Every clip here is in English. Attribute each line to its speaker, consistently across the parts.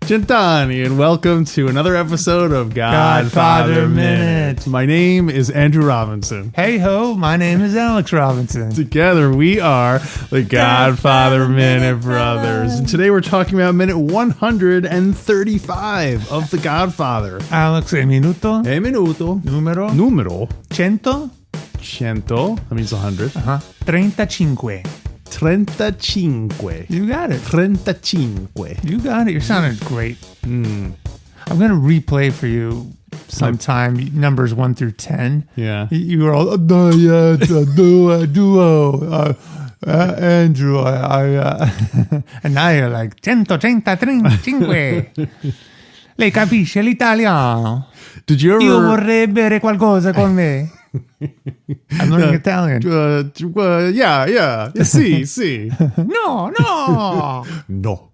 Speaker 1: Gentani, and welcome to another episode of Godfather Minute. My name is Andrew Robinson.
Speaker 2: Hey ho, my name is Alex Robinson.
Speaker 1: Together we are the Godfather Minute Brothers. And today we're talking about minute 135 of The Godfather.
Speaker 2: Alex, e minuto?
Speaker 1: E minuto.
Speaker 2: Numero?
Speaker 1: Numero.
Speaker 2: Cento?
Speaker 1: Cento. That means 100.
Speaker 2: 35.
Speaker 1: 35.
Speaker 2: You got it.
Speaker 1: 35.
Speaker 2: You got it. You're sounding great. I'm going to replay for you sometime numbers 1 through 10.
Speaker 1: Yeah.
Speaker 2: You were all, duo, Andrew, and now you're like, 135. Lei capisce l'italiano?
Speaker 1: Did you ever...
Speaker 2: Io vorrei bere qualcosa con me. I'm learning Italian.
Speaker 1: Yeah. See.
Speaker 2: No.
Speaker 1: No.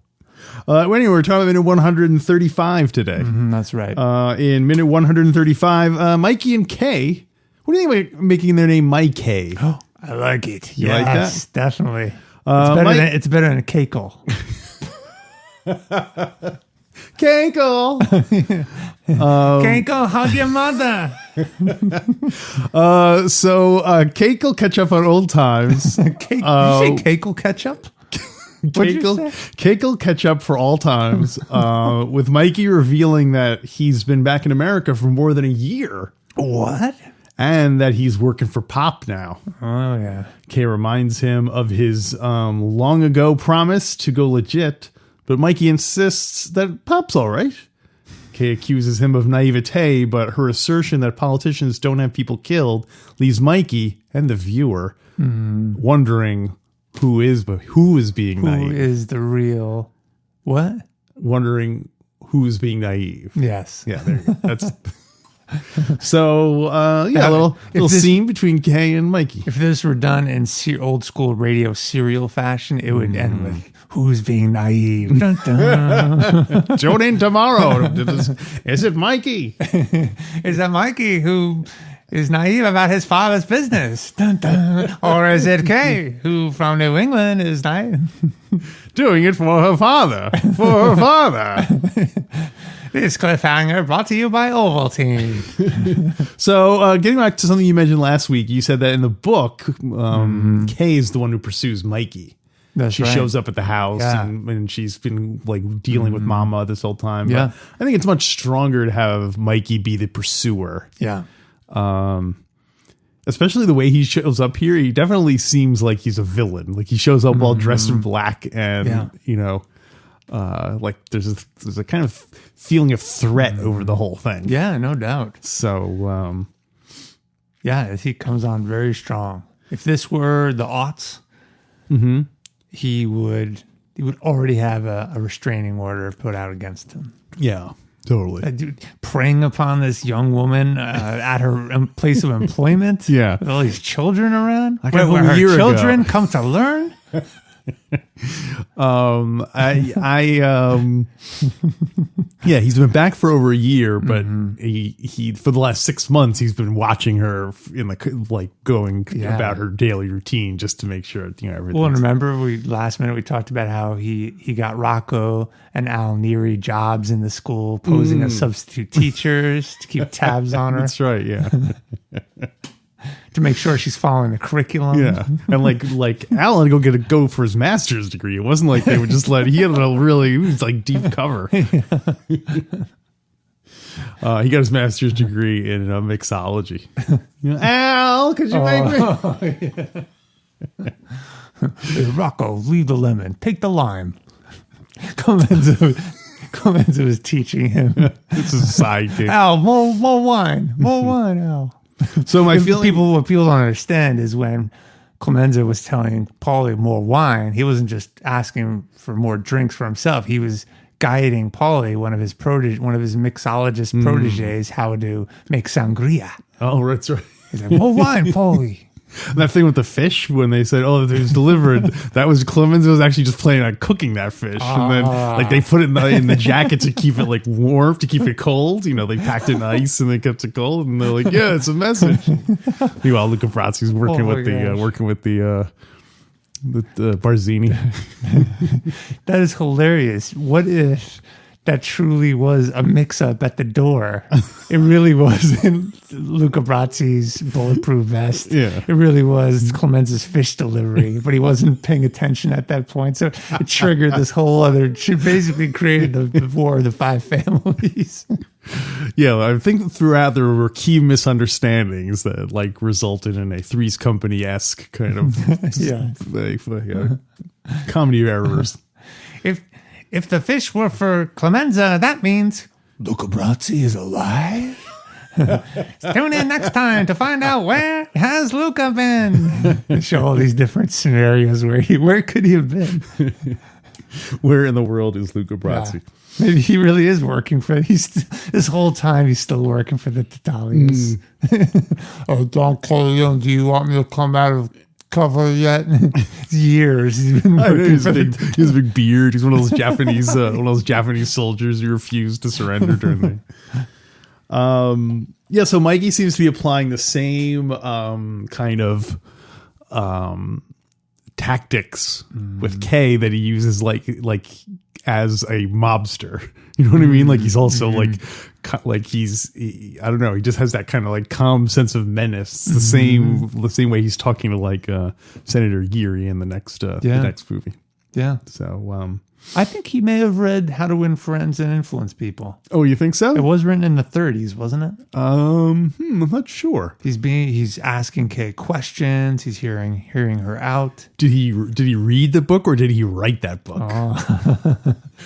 Speaker 1: Anyway, we're talking about minute 135 today.
Speaker 2: That's right.
Speaker 1: In minute 135, Mikey and Kay. What do you think about making their name Mikey?
Speaker 2: Oh, I like it.
Speaker 1: You like that?
Speaker 2: Definitely. It's better than a Kaychael.
Speaker 1: Kaychael.
Speaker 2: Kaychael, hug your mother.
Speaker 1: So Kaychael catch up on old times.
Speaker 2: Did you say Kaychael ketchup?
Speaker 1: Kaychael catch up for all times. With Mikey revealing that he's been back in America for more than a year.
Speaker 2: What?
Speaker 1: And that he's working for Pop now.
Speaker 2: Oh yeah.
Speaker 1: Kay reminds him of his long ago promise to go legit. But Mikey insists that Pop's all right. Kay accuses him of naivete, but her assertion that politicians don't have people killed leaves Mikey and the viewer wondering who is being naive.
Speaker 2: Who is the real what?
Speaker 1: Wondering who's being naive.
Speaker 2: Yes.
Speaker 1: Yeah, there you go. That's so a little scene between Kay and Mikey.
Speaker 2: If this were done in old school radio serial fashion, it would end with who's being naive. Dun, dun.
Speaker 1: Tune in tomorrow. Is it Mikey?
Speaker 2: Is that Mikey who is naive about his father's business? Dun, dun. Or is it Kay who from New England is naive?
Speaker 1: Doing it for her father. For her father.
Speaker 2: This cliffhanger brought to you by Ovaltine.
Speaker 1: So, getting back to something you mentioned last week, you said that in the book, Kay is the one who pursues Mikey. She shows up at the house and she's been like dealing with Mama this whole time.
Speaker 2: Yeah.
Speaker 1: But I think it's much stronger to have Mikey be the pursuer.
Speaker 2: Yeah.
Speaker 1: Especially the way he shows up here. He definitely seems like he's a villain. Like he shows up all dressed in black and, like there's a kind of feeling of threat over the whole thing.
Speaker 2: Yeah, no doubt.
Speaker 1: So,
Speaker 2: he comes on very strong. If this were the aughts, he would already have a restraining order put out against him.
Speaker 1: Yeah, totally.
Speaker 2: Dude, preying upon this young woman at her place of employment.
Speaker 1: Yeah,
Speaker 2: with all these children around.
Speaker 1: Like
Speaker 2: where her
Speaker 1: year
Speaker 2: children
Speaker 1: ago.
Speaker 2: come to learn.
Speaker 1: He's been back for over a year, but he for the last 6 months he's been watching her in going about her daily routine just to make sure everything.
Speaker 2: Well, remember last minute we talked about how he got Rocco and Al Neary jobs in the school posing as substitute teachers to keep tabs on her.
Speaker 1: That's right, yeah.
Speaker 2: To make sure she's following the curriculum.
Speaker 1: Yeah. And like Alan go for his master's degree. It wasn't like they would just he was like deep cover. He got his master's degree in mixology. Al, could you make me?
Speaker 2: Hey, Rocco, leave the lemon. Take the lime. Clemenza was teaching him.
Speaker 1: It's a sidekick.
Speaker 2: Al, more wine. More wine, Al.
Speaker 1: So what
Speaker 2: people don't understand is when Clemenza was telling Paulie more wine, he wasn't just asking for more drinks for himself. He was guiding Paulie, one of his mixologist proteges, how to make sangria.
Speaker 1: Oh, that's right.
Speaker 2: He's like, more wine, Paulie.
Speaker 1: That thing with the fish, when they said, "Oh, it was delivered," that was Clemens was actually just planning on cooking that fish, and then like they put it in the jacket to keep it like warm, to keep it cold. You know, they packed it in ice and they kept it cold, and they're like, "Yeah, it's a message." Meanwhile, Luca Brazzi's working with the Barzini.
Speaker 2: That is hilarious. What if that truly was a mix-up at the door? It really wasn't Luca Brazzi's bulletproof vest.
Speaker 1: Yeah.
Speaker 2: It really was Clemens's fish delivery, but he wasn't paying attention at that point. So it triggered this whole other, she basically created the War of the Five Families.
Speaker 1: Yeah, I think throughout there were key misunderstandings that like resulted in a Three's Company-esque kind of comedy of errors.
Speaker 2: If the fish were for Clemenza, that means Luca Brazzi is alive. Tune in next time to find out where has Luca been. Show all these different scenarios where could he have been?
Speaker 1: Where in the world is Luca Brazzi?
Speaker 2: Yeah. Maybe he really is working for this whole time. He's still working for the Tatalias. Oh, Don Corleone, do you want me to come out of cover yet? Years he's been working for he
Speaker 1: has a big beard. He's one of those Japanese soldiers who refused to surrender during the. So Mikey seems to be applying the same kind of tactics with Kay that he uses like as a mobster. You know what I mean? Like he's also I don't know. He just has that kind of like calm sense of menace. It's the same way he's talking to like Senator Geary in the next movie. Yeah. So
Speaker 2: I think he may have read How to Win Friends and Influence People.
Speaker 1: Oh, you think so?
Speaker 2: It was written in the 30s, wasn't it?
Speaker 1: I'm not sure.
Speaker 2: He's asking Kay questions. He's hearing her out.
Speaker 1: Did he read the book or did he write that book? Oh.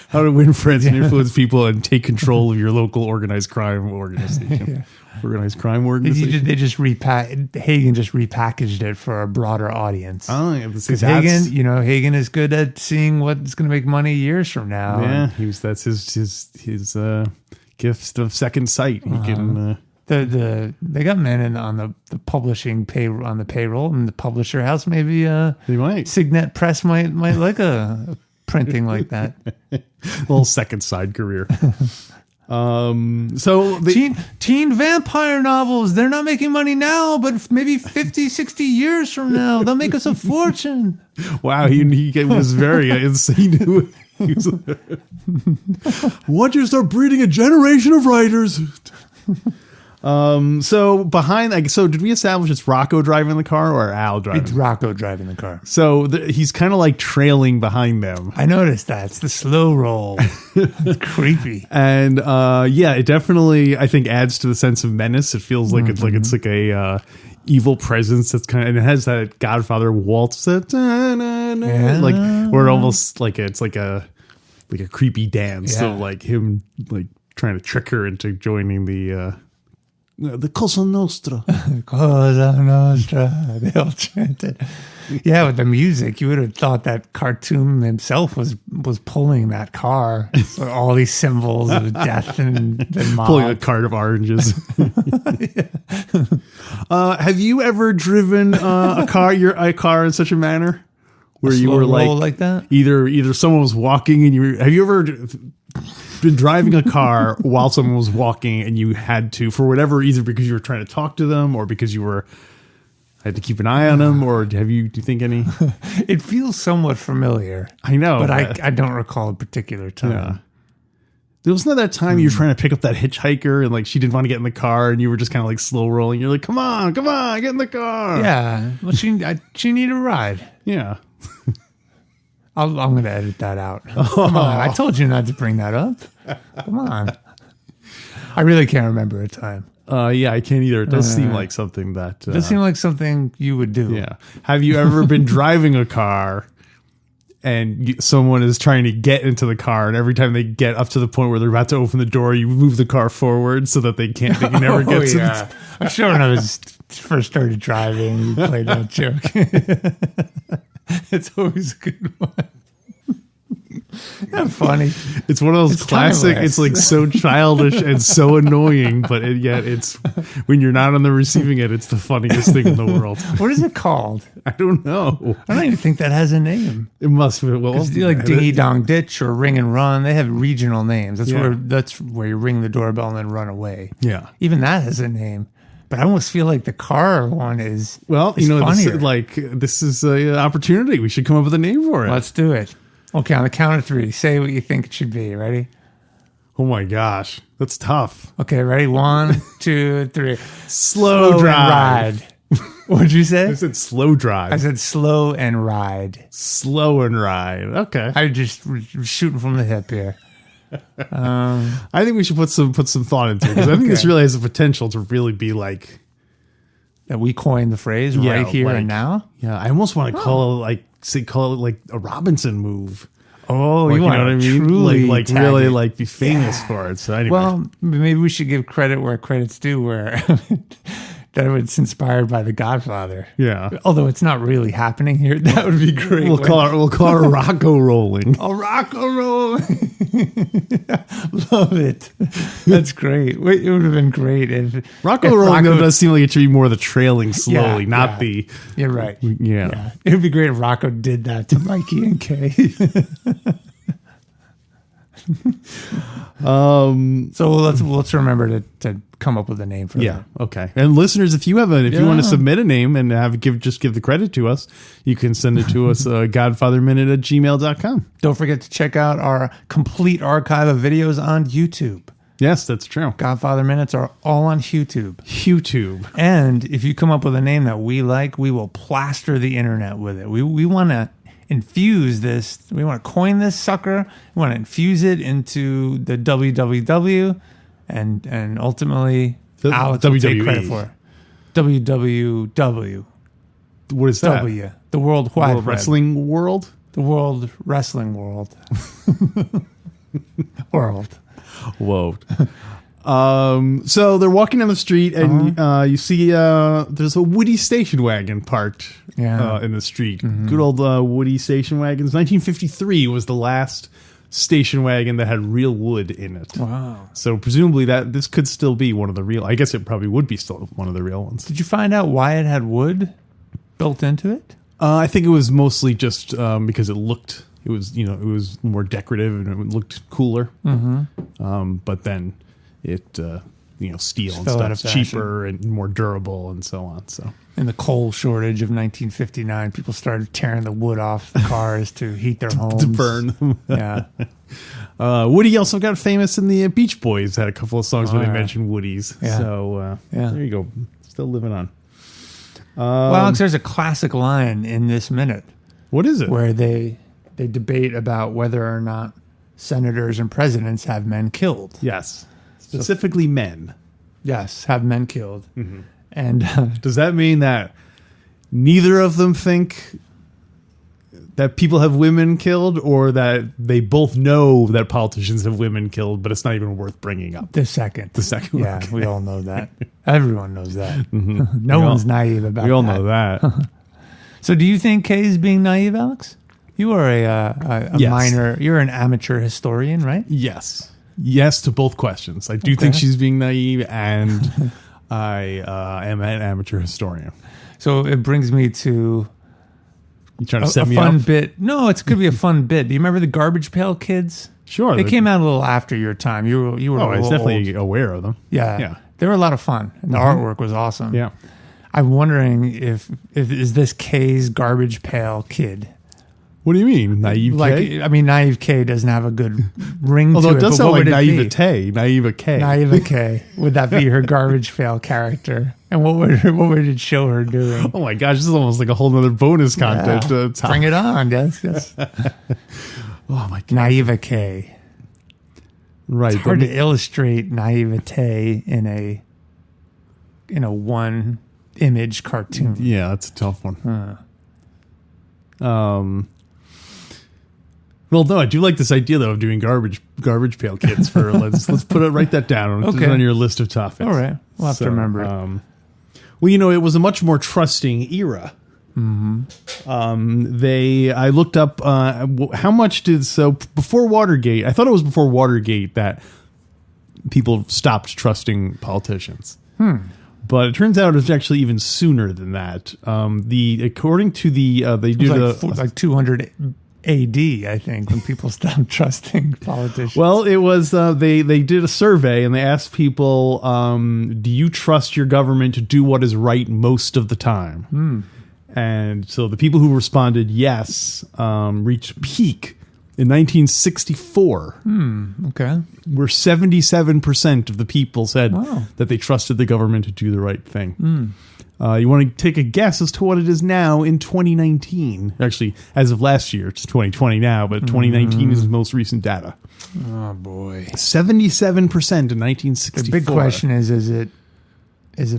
Speaker 1: How to Win Friends and Influence People and Take Control of Your Local Organized Crime Organization. Organized crime organization.
Speaker 2: Hagen just repackaged it for a broader audience.
Speaker 1: Oh, yeah,
Speaker 2: because Hagen is good at seeing what's going to make money years from now.
Speaker 1: Yeah, that's his gift of second sight. He can.
Speaker 2: They got men on the publishing on the payroll and the publisher house. Maybe
Speaker 1: they might.
Speaker 2: Signet Press might like a printing like that.
Speaker 1: A little second side career.
Speaker 2: Teen vampire novels, they're not making money now, but maybe 50, 60 years from now, they'll make us a fortune. Wow,
Speaker 1: he was very insane. Want you to start breeding a generation of writers. So did we establish it's Rocco driving the car or Al driving?
Speaker 2: It's Rocco driving the car.
Speaker 1: So he's kind of like trailing behind them.
Speaker 2: I noticed that. It's the slow roll. It's creepy.
Speaker 1: And it definitely I think adds to the sense of menace. It feels like it's like a evil presence that's kind of, and it has that Godfather waltz that like where it almost like it's like a creepy dance of like him like trying to trick her into joining the Cosa Nostra.
Speaker 2: Cosa Nostra. They all chanted. Yeah, with the music, you would have thought that Khartoum himself was pulling that car. So all these symbols of death and mob.
Speaker 1: Pulling a cart of oranges. Have you ever driven a car in such a manner where you were
Speaker 2: like that?
Speaker 1: Either someone was walking and have you ever been driving a car while someone was walking and you had to, for whatever, either because you were trying to talk to them or because you had to keep an eye on them, or do you think any?
Speaker 2: It feels somewhat familiar.
Speaker 1: I know.
Speaker 2: But I don't recall a particular time. Yeah.
Speaker 1: There wasn't that time you were trying to pick up that hitchhiker and like she didn't want to get in the car and you were just kind of like slow rolling. You're like, come on, get in the car.
Speaker 2: Yeah. Well, she needed a ride.
Speaker 1: Yeah.
Speaker 2: I'm going to edit that out. Come on. I told you not to bring that up. Come on. I really can't remember a time.
Speaker 1: I can't either. It does seem like something that...
Speaker 2: it does seem like something you would do.
Speaker 1: Yeah. Have you ever been driving a car and someone is trying to get into the car and every time they get up to the point where they're about to open the door, you move the car forward so that they can never get to the...
Speaker 2: I'm sure when I first started driving, you played that joke. It's always a good one. That's funny.
Speaker 1: It's one of those
Speaker 2: It's
Speaker 1: classic.
Speaker 2: timeless.
Speaker 1: It's like so childish and so annoying, but yet it's when you're not on the receiving end, it's the funniest thing in the world.
Speaker 2: What is it called?
Speaker 1: I don't know.
Speaker 2: I don't even think that has a name.
Speaker 1: It must be. Well,
Speaker 2: It's like Dingy Dong Ditch or Ring and Run. They have regional names.
Speaker 1: Yeah.
Speaker 2: That's where you ring the doorbell and then run away.
Speaker 1: Yeah.
Speaker 2: Even that has a name. But I almost feel like the car one is
Speaker 1: Well,
Speaker 2: is funnier.
Speaker 1: this is an opportunity. We should come up with a name for it.
Speaker 2: Let's do it. Okay, on the count of 3, say what you think it should be. Ready?
Speaker 1: Oh my gosh, that's tough.
Speaker 2: Okay, ready? 1, 2, 3.
Speaker 1: Slow
Speaker 2: and
Speaker 1: drive.
Speaker 2: ride. What'd you say?
Speaker 1: I said slow drive.
Speaker 2: I said slow and ride.
Speaker 1: slow and ride. Okay.
Speaker 2: I just was shooting from the hip here.
Speaker 1: I think we should put some thought into it because I think this
Speaker 2: Okay.
Speaker 1: really has the potential to really be like.
Speaker 2: That we coined the phrase
Speaker 1: Yeah,
Speaker 2: right here
Speaker 1: like-
Speaker 2: and now.
Speaker 1: Yeah, I almost want to call it like a Robinson move.
Speaker 2: Oh,
Speaker 1: Like,
Speaker 2: you want to
Speaker 1: mean?
Speaker 2: truly
Speaker 1: Like
Speaker 2: tag
Speaker 1: really
Speaker 2: it.
Speaker 1: like be famous for it. So anyway,
Speaker 2: Well, maybe we should give credit where credit's due. Where that was inspired by The Godfather.
Speaker 1: yeah,
Speaker 2: Although it's not really happening here, that would be great.
Speaker 1: we'll call her Rocco Rolling.
Speaker 2: a rock and roll. Love it. That's great. Wait, it would have been great if
Speaker 1: Rocco
Speaker 2: if
Speaker 1: Rolling though does seem like it should be more the trailing slowly, not
Speaker 2: yeah.
Speaker 1: the
Speaker 2: You're right.
Speaker 1: yeah.
Speaker 2: It would be great if Rocco did that to Mikey and Kay. So let's remember to come up with a name for
Speaker 1: Yeah.
Speaker 2: that.
Speaker 1: Okay. And listeners, if you have if you want to
Speaker 2: Yeah.
Speaker 1: submit a name and give the credit to us, you can send it to us godfatherminute@gmail.com.
Speaker 2: Don't forget to check out our complete archive of videos on YouTube.
Speaker 1: Yes, that's true.
Speaker 2: Godfather Minutes are all on YouTube.
Speaker 1: YouTube.
Speaker 2: And if you come up with a name that we like, we will plaster the internet with it. We want to infuse this. We want to coin this sucker. We want to infuse it into the WWW and ultimately
Speaker 1: The
Speaker 2: Alex will take
Speaker 1: WWE.
Speaker 2: credit for it. WWW.
Speaker 1: What is that?
Speaker 2: The World Wide
Speaker 1: World
Speaker 2: Web.
Speaker 1: Wrestling World?
Speaker 2: The World Wrestling World. World.
Speaker 1: Whoa. So they're walking down the street and you see there's a Woody station wagon parked in the street. Good old Woody station wagons. 1953 was the last station wagon that had real wood in it.
Speaker 2: Wow.
Speaker 1: So presumably this could still be one of the real. I guess it probably would be still one of the real ones.
Speaker 2: Did you find out why it had wood built into it?
Speaker 1: I think it was mostly just because it was more decorative and it looked cooler. But then it steel and
Speaker 2: fell out of
Speaker 1: stuff's
Speaker 2: fashion.
Speaker 1: cheaper and more durable and so on. So
Speaker 2: In the coal shortage of 1959, people started tearing the wood off the cars to heat their homes.
Speaker 1: to burn them.
Speaker 2: Yeah.
Speaker 1: Woody also got famous in the Beach Boys. Had a couple of songs where they
Speaker 2: yeah.
Speaker 1: mentioned Woodies.
Speaker 2: Yeah.
Speaker 1: So
Speaker 2: Yeah.
Speaker 1: there you go. Still living on.
Speaker 2: Well, Alex, there's a classic line in this minute
Speaker 1: What is it?
Speaker 2: where they debate about whether or not senators and presidents have men killed.
Speaker 1: Yes. Specifically men.
Speaker 2: Yes, have men killed.
Speaker 1: Mm-hmm.
Speaker 2: And
Speaker 1: Does that mean that neither of them think that people have women killed, or that they both know that politicians have women killed, but it's not even worth bringing up?
Speaker 2: the second.
Speaker 1: The second one.
Speaker 2: Yeah, we all know that. Everyone knows that. No
Speaker 1: We all-
Speaker 2: one's naive about that.
Speaker 1: We all know that.
Speaker 2: So do you think Kay is being naive, Alex? You are a
Speaker 1: Yes.
Speaker 2: minor, you're an amateur historian, right?
Speaker 1: Yes. Yes to both questions. I do think she's being naive, and I am an amateur historian.
Speaker 2: So it brings me to
Speaker 1: You trying to
Speaker 2: a
Speaker 1: set me
Speaker 2: fun
Speaker 1: up?
Speaker 2: bit. No, it's going to be a fun bit. Do you remember the Garbage Pail Kids?
Speaker 1: Sure.
Speaker 2: They came out a little after your time. You were
Speaker 1: Oh,
Speaker 2: a
Speaker 1: I was
Speaker 2: little
Speaker 1: definitely
Speaker 2: old.
Speaker 1: aware of them.
Speaker 2: Yeah.
Speaker 1: Yeah.
Speaker 2: They were a lot of fun. And the artwork was awesome.
Speaker 1: Yeah.
Speaker 2: I'm wondering if is this Kay's Garbage Pail Kid?
Speaker 1: What do you mean? Naive K?
Speaker 2: I mean, Naive K doesn't have a good ring
Speaker 1: Although
Speaker 2: to
Speaker 1: it does
Speaker 2: but
Speaker 1: sound
Speaker 2: what
Speaker 1: like
Speaker 2: would it be?
Speaker 1: naivete. Naive K.
Speaker 2: Naive K. Would that be her Garbage Pail character? And what would it show her doing?
Speaker 1: Oh my gosh, this is almost like a whole nother bonus content.
Speaker 2: Yeah. Bring it on, yes.
Speaker 1: Oh my god.
Speaker 2: Naive K.
Speaker 1: Right.
Speaker 2: It's hard to illustrate naivete in a one image cartoon.
Speaker 1: Yeah, that's a tough one. Well, no, I do like this idea though of doing garbage pail kids for let's write that down. Put it
Speaker 2: Okay.
Speaker 1: on your list of topics.
Speaker 2: All right. We'll have to remember it.
Speaker 1: Well, it was a much more trusting era I looked up how much before Watergate. I thought it was before Watergate that people stopped trusting politicians. But it turns out it's actually even sooner than that. According to they do
Speaker 2: like 200 AD, I think, when people stopped trusting politicians.
Speaker 1: Well, it was they did a survey and they asked people, do you trust your government to do what is right most of the time? And so the people who responded yes reached peak in 1964.
Speaker 2: Okay.
Speaker 1: Where 77% of the people said that they trusted the government to do the right thing. You want to take a guess as to what it is now in 2019? Actually, as of last year, it's 2020 now, but 2019 is the most recent data.
Speaker 2: Oh, boy.
Speaker 1: 77% in 1964.
Speaker 2: The big question is it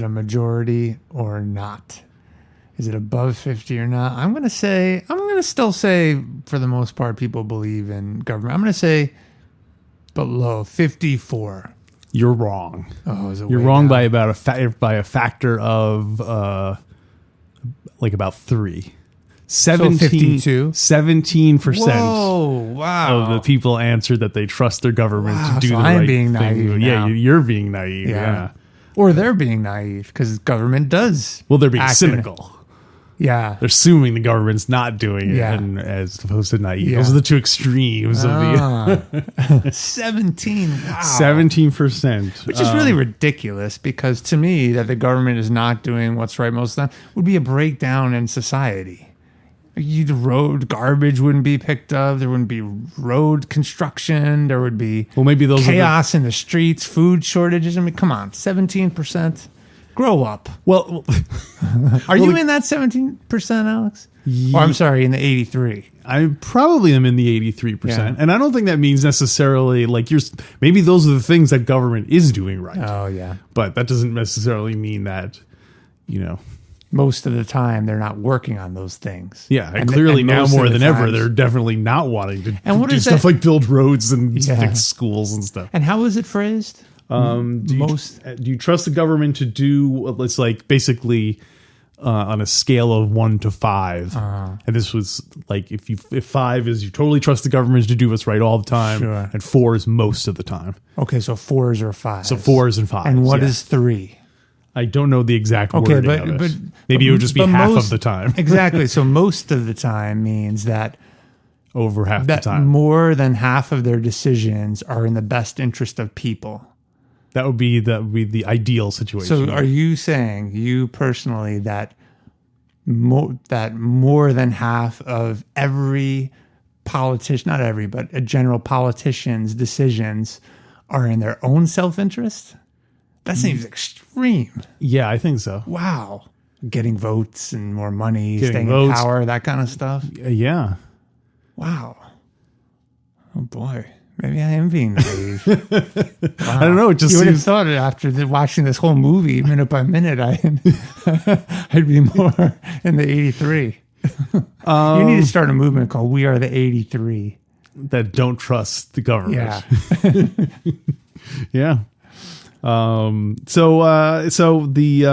Speaker 2: a majority or not? Is it above 50 or not? I'm going to still say, for the most part, people believe in government. I'm going to say below 54.
Speaker 1: You're wrong.
Speaker 2: Oh, is it
Speaker 1: You're
Speaker 2: way
Speaker 1: wrong
Speaker 2: down?
Speaker 1: by about by a factor of like about 3.
Speaker 2: 52?
Speaker 1: 17%
Speaker 2: Whoa, wow.
Speaker 1: of the people answered that they trust their government
Speaker 2: Wow,
Speaker 1: to do
Speaker 2: so
Speaker 1: the
Speaker 2: I'm
Speaker 1: right
Speaker 2: being
Speaker 1: thing.
Speaker 2: naive
Speaker 1: Yeah,
Speaker 2: now.
Speaker 1: you're being naive. Yeah.
Speaker 2: Or they're being naive because government does.
Speaker 1: Well, they're being
Speaker 2: act
Speaker 1: cynical.
Speaker 2: Yeah.
Speaker 1: They're assuming the government's not doing it,
Speaker 2: Yeah.
Speaker 1: and as opposed to naive.
Speaker 2: Yeah.
Speaker 1: Those are the two extremes of the
Speaker 2: 17. Wow.
Speaker 1: 17%.
Speaker 2: Which is really ridiculous because to me, that the government is not doing what's right most of the time would be a breakdown in society. The road garbage wouldn't be picked up. There wouldn't be road construction. There would be
Speaker 1: maybe those
Speaker 2: chaos in the streets, food shortages. I mean, come on, 17%. Grow up.
Speaker 1: Well,
Speaker 2: Are you in that 17%, Alex? Or I'm sorry, in the 83.
Speaker 1: I probably am in the 83%.
Speaker 2: Yeah.
Speaker 1: And I don't think that means necessarily like maybe those are the things that government is doing right.
Speaker 2: Oh, yeah.
Speaker 1: But that doesn't necessarily mean that,
Speaker 2: Most of the time, they're not working on those things.
Speaker 1: Yeah, and clearly now
Speaker 2: most
Speaker 1: more
Speaker 2: of the
Speaker 1: than ever,
Speaker 2: times-
Speaker 1: they're definitely not wanting to
Speaker 2: And what
Speaker 1: do
Speaker 2: is
Speaker 1: stuff
Speaker 2: that-
Speaker 1: like build roads and
Speaker 2: Yeah.
Speaker 1: fix schools and stuff.
Speaker 2: And how is it phrased?
Speaker 1: Do you trust the government to do? It's like basically on a scale of 1 to 5, and this was like if 5 is you totally trust the government to do what's right all the time,
Speaker 2: Sure.
Speaker 1: and 4 is most of the time.
Speaker 2: Okay, so 4s or 5s.
Speaker 1: So 4s and 5s.
Speaker 2: And what
Speaker 1: yeah.
Speaker 2: is 3?
Speaker 1: I don't know the exact
Speaker 2: Okay,
Speaker 1: wording of it. Maybe it would just be half of the time.
Speaker 2: Exactly. So most of the time means that
Speaker 1: Over half the time.
Speaker 2: more than half of their decisions are in the best interest of people.
Speaker 1: That would be the ideal situation.
Speaker 2: So are you saying, you personally, that more than half of every politician, not every, but a general politician's decisions are in their own self-interest? That seems extreme.
Speaker 1: Yeah, I think so.
Speaker 2: Wow. Getting votes and more money,
Speaker 1: Getting
Speaker 2: staying
Speaker 1: votes.
Speaker 2: in power, that kind of stuff.
Speaker 1: Yeah.
Speaker 2: Wow. Oh boy. Maybe I am being naive. Wow.
Speaker 1: I don't know. It just
Speaker 2: you would have
Speaker 1: seems
Speaker 2: thought it after watching this whole movie minute by minute. I'd be more in the 83. You need to start a movement called "We Are the 83."
Speaker 1: that don't trust the government.
Speaker 2: Yeah.
Speaker 1: Yeah. So the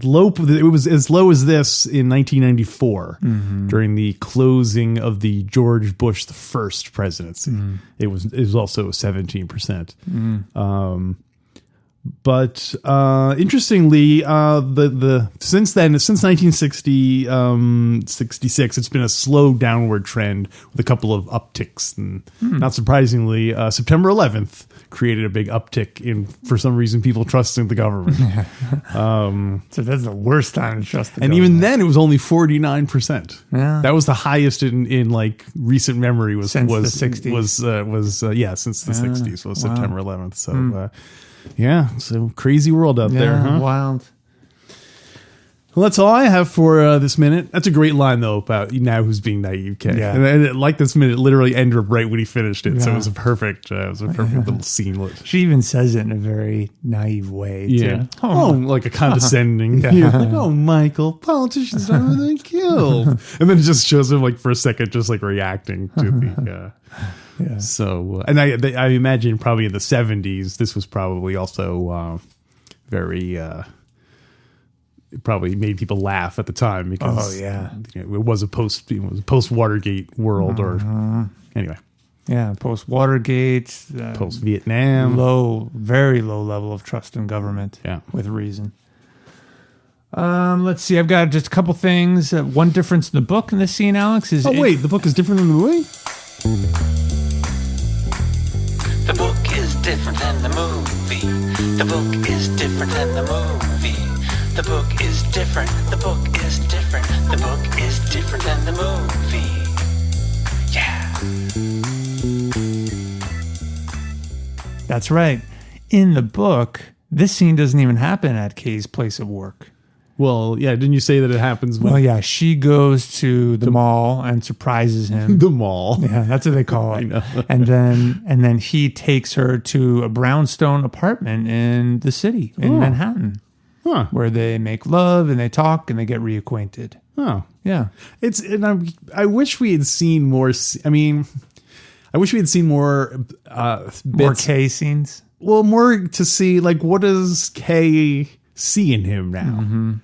Speaker 1: low, it was as low as this in 1994 during the closing of the George Bush the first presidency. It was also 17%. But interestingly, since 1960, 66, it's been a slow downward trend with a couple of upticks. And not surprisingly, September 11th created a big uptick in, for some reason, people trusting the government.
Speaker 2: So that's the worst time to trust the
Speaker 1: And
Speaker 2: government.
Speaker 1: even then, it was only 49%.
Speaker 2: Yeah.
Speaker 1: That was the highest in like recent memory.
Speaker 2: Since the 60s.
Speaker 1: Since the 60s was September 11th. So. Yeah, so crazy world out there, huh?
Speaker 2: Wild.
Speaker 1: Well, that's all I have for this minute. That's a great line, though, about now who's being naive, Kay.
Speaker 2: Yeah.
Speaker 1: And like this minute literally ended up right when he finished it. So it
Speaker 2: Yeah.
Speaker 1: was a perfect little scene.
Speaker 2: She even says it in a very naive way.
Speaker 1: Yeah.
Speaker 2: Too.
Speaker 1: Oh, like a condescending.
Speaker 2: Yeah.
Speaker 1: Yeah. Like, oh, Michael, politicians are really killed. And then it just shows him, like, for a second, just like reacting to the.
Speaker 2: Yeah.
Speaker 1: So, and I imagine probably in the 70s, this was probably also very it probably made people laugh at the time because it was a post Watergate world or anyway.
Speaker 2: Yeah, post Watergate,
Speaker 1: post Vietnam,
Speaker 2: very low level of trust in government.
Speaker 1: Yeah,
Speaker 2: with reason. Let's see. I've got just a couple things. One difference in the book in this scene, Alex, is
Speaker 1: the book is different than the movie.
Speaker 3: The book is different than the movie. The book is different than the movie. The book is different. The book is different. The book is different than the movie. Yeah.
Speaker 2: That's right. In the book, this scene doesn't even happen at Kay's place of work.
Speaker 1: Well, yeah, didn't you say that it happens when...
Speaker 2: Well, yeah, she goes to the mall and surprises him.
Speaker 1: The mall.
Speaker 2: Yeah, that's what they call it.
Speaker 1: I know.
Speaker 2: and then he takes her to a brownstone apartment in the city, in Manhattan, where they make love and they talk and they get reacquainted.
Speaker 1: Oh.
Speaker 2: Yeah.
Speaker 1: I wish we had seen more... I wish we had seen more bits.
Speaker 2: More Kay scenes?
Speaker 1: Well, more to see, like, what does Kay see in him now?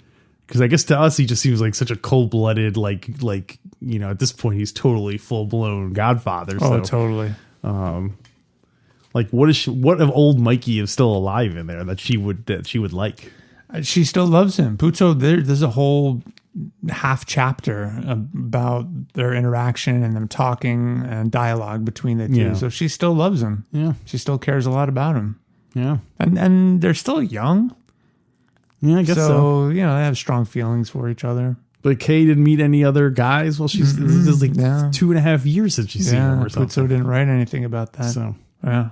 Speaker 1: Because I guess to us, he just seems like such a cold-blooded, like at this point, he's totally full-blown Godfather.
Speaker 2: Oh, totally.
Speaker 1: Like, what if old Mikey is still alive in there that she would like?
Speaker 2: She still loves him. Puzo, there's a whole half chapter about their interaction and them talking and dialogue between the two.
Speaker 1: Yeah.
Speaker 2: So she still loves him.
Speaker 1: Yeah.
Speaker 2: She still cares a lot about him.
Speaker 1: Yeah.
Speaker 2: And they're still young.
Speaker 1: Yeah, I guess so.
Speaker 2: They have strong feelings for each other.
Speaker 1: But Kay didn't meet any other guys. Well, this is like 2.5 years since she's seen him or something.
Speaker 2: Puzo didn't write anything about that.
Speaker 1: So,
Speaker 2: yeah.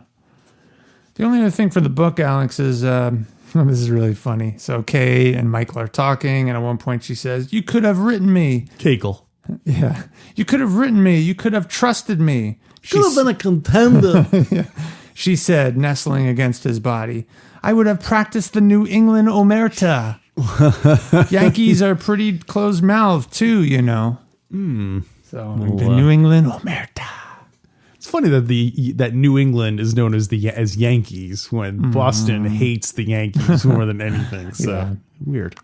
Speaker 2: The only other thing for the book, Alex, is this is really funny. So Kay and Michael are talking, and at one point she says, "You could have written me."
Speaker 1: Kaychael.
Speaker 2: Yeah. "You could have written me. You could have trusted me."
Speaker 1: Could have been a contender.
Speaker 2: Yeah. She said, nestling against his body, "I would have practiced the New England omerta. Yankees are pretty closed-mouthed, too, you know." So, the New England omerta.
Speaker 1: It's funny that that New England is known as Yankees when Boston hates the Yankees more than anything. So weird.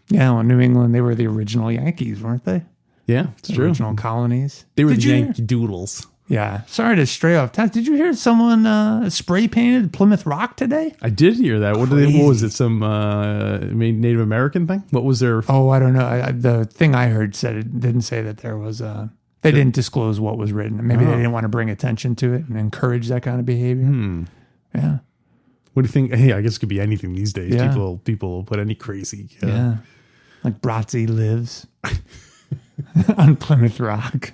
Speaker 2: Yeah, well, New England, they were the original Yankees, weren't they?
Speaker 1: Yeah, it's true.
Speaker 2: Original colonies.
Speaker 1: They were the Yankee Doodles.
Speaker 2: Yeah. Sorry to stray off task. Did you hear someone spray painted Plymouth Rock today?
Speaker 1: I did hear that. What was it? Some Native American thing? What was their?
Speaker 2: Oh, I don't know. The thing I heard said it didn't say that there was They didn't disclose what was written. Maybe they didn't want to bring attention to it and encourage that kind of behavior. Yeah.
Speaker 1: What do you think? Hey, I guess it could be anything these days.
Speaker 2: Yeah.
Speaker 1: People will put any crazy.
Speaker 2: Yeah. Like Bratzy lives on Plymouth Rock.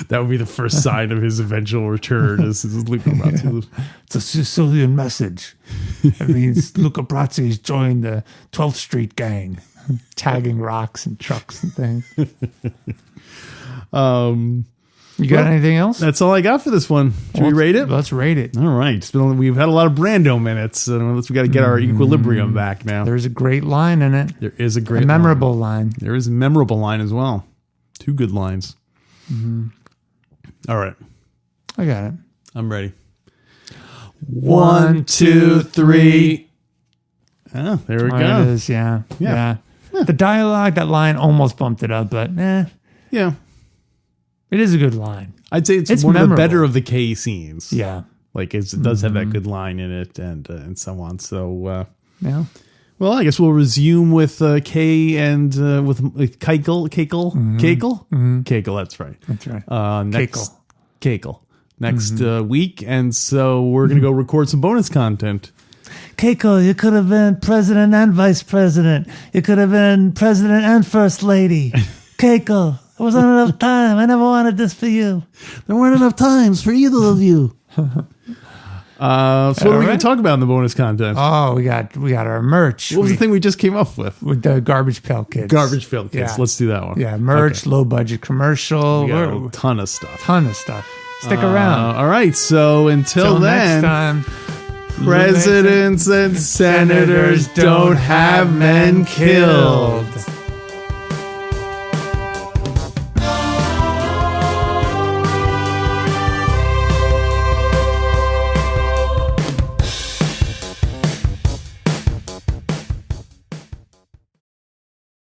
Speaker 1: That would be the first sign of his eventual return. Is Luca Bratzy.
Speaker 2: It's a Sicilian message. It means Luca Bratzy's joined the 12th Street gang, tagging rocks and trucks and things. You got anything else?
Speaker 1: That's all I got for this one. Should we rate it?
Speaker 2: Let's rate it.
Speaker 1: All right. We've had a lot of Brando minutes. We got to get our equilibrium back now.
Speaker 2: There's a great line in it.
Speaker 1: There is a
Speaker 2: memorable line.
Speaker 1: There is a memorable line as well. 2 good lines. All right.
Speaker 2: I got it.
Speaker 1: I'm ready. 1, 2, 3. Oh, there we go.
Speaker 2: It is, yeah. The dialogue, that line almost bumped it up, but
Speaker 1: yeah.
Speaker 2: It is a good line.
Speaker 1: I'd say it's one
Speaker 2: memorable.
Speaker 1: of the better of the Kay scenes.
Speaker 2: Yeah.
Speaker 1: Like it does have that good line in it and so on. So,
Speaker 2: yeah.
Speaker 1: Well, I guess we'll resume with Kay and with Kaychael. Kaychael, that's right.
Speaker 2: That's right.
Speaker 1: Kaychael. Next week. And so we're going to go record some bonus content.
Speaker 2: Kaychael, you could have been president and vice president. You could have been president and first lady. Kaychael, there wasn't enough time. I never wanted this for you.
Speaker 1: There weren't enough times for either of you. So what are we going to talk about in the bonus content?
Speaker 2: Oh, we got our merch.
Speaker 1: What was the thing we just came up with?
Speaker 2: With the Garbage Pail Kids.
Speaker 1: Garbage Pail Kids.
Speaker 2: Yeah.
Speaker 1: Let's do that one.
Speaker 2: Yeah, merch, low budget commercial.
Speaker 1: We got a ton of stuff.
Speaker 2: Stick around.
Speaker 1: All right. So until then,
Speaker 2: next time,
Speaker 1: presidents and senators don't have men killed.